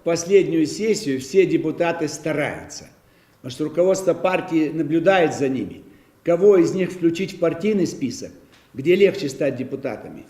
последнюю сессию все депутаты стараются. Потому что руководство партии наблюдает за ними. Кого из них включить в партийный список, где легче стать депутатами.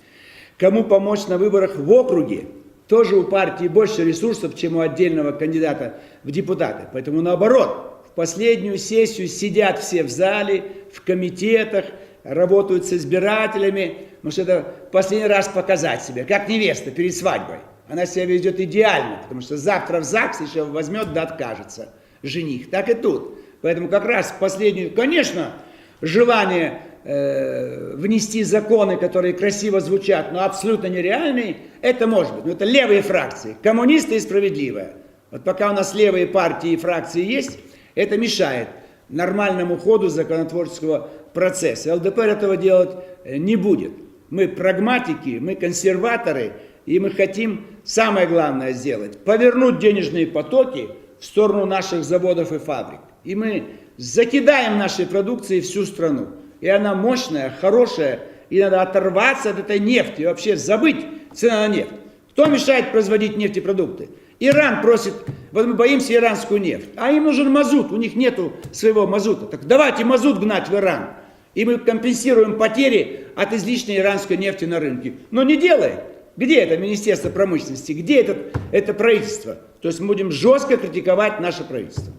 Кому помочь на выборах в округе. Тоже у партии больше ресурсов, чем у отдельного кандидата в депутаты. Поэтому наоборот, в последнюю сессию сидят все в зале, в комитетах, работают с избирателями. Потому что это последний раз показать себя, как невеста перед свадьбой. Она себя ведет идеально, потому что завтра в ЗАГС еще возьмет да откажется жених. Так и тут. Поэтому как раз в последнюю, конечно, желание внести законы, которые красиво звучат, но абсолютно нереальные, это может быть. Но это левые фракции, коммунисты и справедливые. Вот пока у нас левые партии и фракции есть, это мешает нормальному ходу законотворческого процесса. ЛДПР этого делать не будет. Мы прагматики, мы консерваторы, и мы хотим самое главное сделать, повернуть денежные потоки в сторону наших заводов и фабрик. И мы закидаем нашей продукцией всю страну. И она мощная, хорошая, и надо оторваться от этой нефти, и вообще забыть цену на нефть. Кто мешает производить нефтепродукты? Иран просит, вот мы боимся иранскую нефть, а им нужен мазут, у них нету своего мазута. Так давайте мазут гнать в Иран, и мы компенсируем потери от излишней иранской нефти на рынке. Но не делает. Где это Министерство промышленности, где это правительство? То есть мы будем жестко критиковать наше правительство.